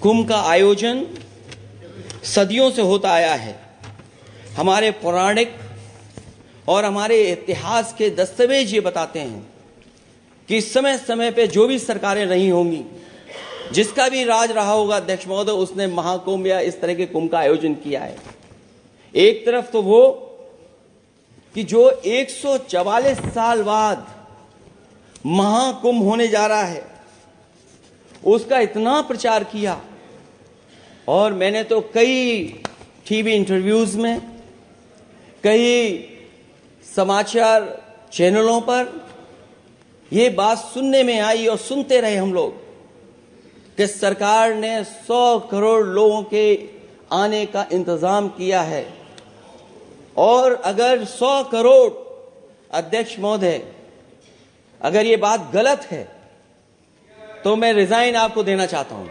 कुंभ का आयोजन सदियों से होता आया है। हमारे पौराणिक और हमारे इतिहास के दस्तावेज ये बताते हैं कि समय समय पे जो भी सरकारें रही होंगी, जिसका भी राज रहा होगा अध्यक्ष महोदय, उसने महाकुंभ या इस तरह के कुंभ का आयोजन किया है। एक तरफ तो वो कि जो 144 साल बाद महाकुंभ होने जा रहा है, उसका इतना प्रचार किया, और मैंने तो कई टीवी इंटरव्यूज में, कई समाचार चैनलों पर ये बात सुनने में आई और सुनते रहे हम लोग कि सरकार ने 100 करोड़ लोगों के आने का इंतजाम किया है। और अगर 100 करोड़, अध्यक्ष महोदय, अगर ये बात गलत है तो मैं रिजाइन आपको देना चाहता हूं।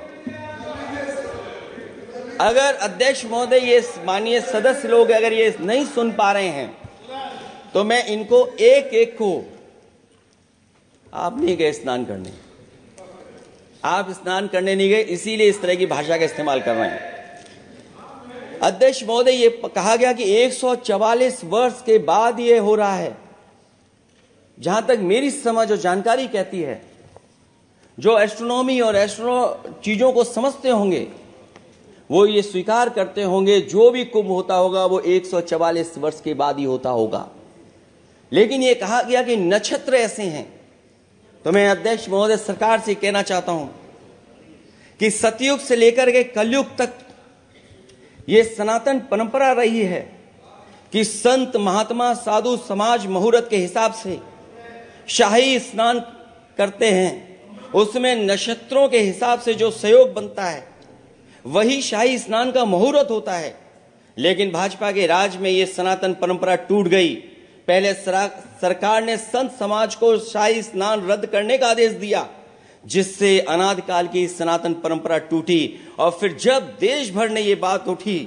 अगर अध्यक्ष महोदय, ये माननीय सदस्य लोग अगर ये नहीं सुन पा रहे हैं तो मैं इनको एक एक को, आप नहीं गए स्नान करने, आप स्नान करने नहीं गए, इसीलिए इस तरह की भाषा का इस्तेमाल कर रहे हैं। अध्यक्ष महोदय, ये कहा गया कि 144 वर्ष के बाद ये हो रहा है। जहां तक मेरी समझ और जानकारी कहती है, जो एस्ट्रोनॉमी और एस्ट्रो चीजों को समझते होंगे वो ये स्वीकार करते होंगे जो भी कुंभ होता होगा वो 144 वर्ष के बाद ही होता होगा। लेकिन ये कहा गया कि नक्षत्र ऐसे हैं, तो मैं अध्यक्ष महोदय सरकार से कहना चाहता हूं कि सतयुग से लेकर के कलयुग तक ये सनातन परंपरा रही है कि संत महात्मा साधु समाज मुहूर्त के हिसाब से शाही स्नान करते हैं। उसमें नक्षत्रों के हिसाब से जो सहयोग बनता है वही शाही स्नान का मुहूर्त होता है। लेकिन भाजपा के राज में ये सनातन परंपरा टूट गई। पहले सरकार ने संत समाज को शाही स्नान रद्द करने का आदेश दिया, जिससे अनादिकाल की सनातन परंपरा टूटी। और फिर जब देश भर ने ये बात उठी,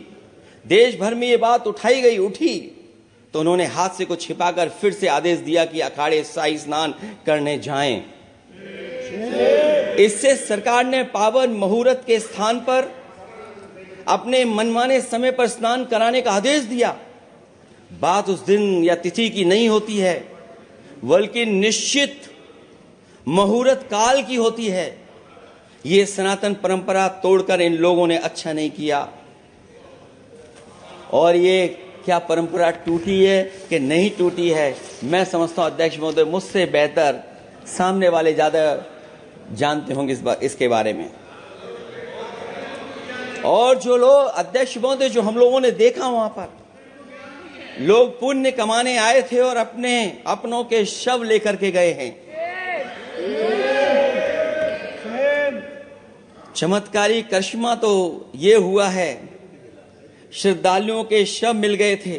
देश भर में ये बात उठी, तो उन्होंने हादसे को छिपाकर फिर से आदेश दिया कि अखाड़े शाही स्नान करने जाएं। इससे सरकार ने पावन मुहूर्त के स्थान पर अपने मनमाने समय पर स्नान कराने का आदेश दिया। बात उस दिन या तिथि की नहीं होती है, बल्कि निश्चित मुहूर्त काल की होती है। ये सनातन परंपरा तोड़कर इन लोगों ने अच्छा नहीं किया। और ये क्या परंपरा टूटी है कि नहीं टूटी है, मैं समझता हूं अध्यक्ष महोदय मुझसे बेहतर सामने वाले ज्यादा जानते होंगे इसके बारे में। और जो लोग, अध्यक्ष महोदय, जो हम लोगों ने देखा वहां पर लोग पुण्य कमाने आए थे और अपनों के शव लेकर के गए हैं। चमत्कारी करिश्मा तो ये हुआ है, श्रद्धालुओं के शव मिल गए थे,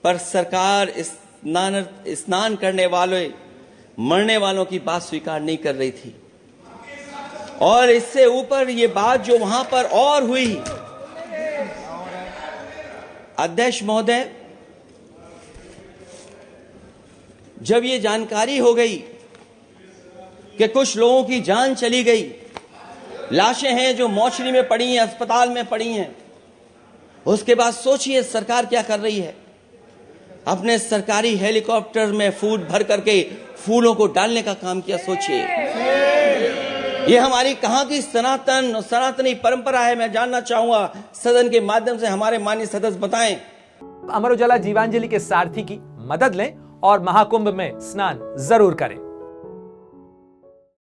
पर सरकार स्नान करने वाले मरने वालों की बात स्वीकार नहीं कर रही थी। और इससे ऊपर ये बात जो वहां पर और हुई, अध्यक्ष महोदय, जब ये जानकारी हो गई कि कुछ लोगों की जान चली गई, लाशें हैं जो मोर्चरी में पड़ी हैं, अस्पताल में पड़ी हैं, उसके बाद सोचिए सरकार क्या कर रही है। अपने सरकारी हेलीकॉप्टर में फूड भर करके फूलों को डालने का काम किया। सोचिए ये हमारी कहां की सनातनी परंपरा है। मैं जानना चाहूंगा सदन के माध्यम से हमारे माननीय सदस्य बताएं। अमर उजाला जीवांजलि के सारथी की मदद लें और महाकुंभ में स्नान जरूर करें।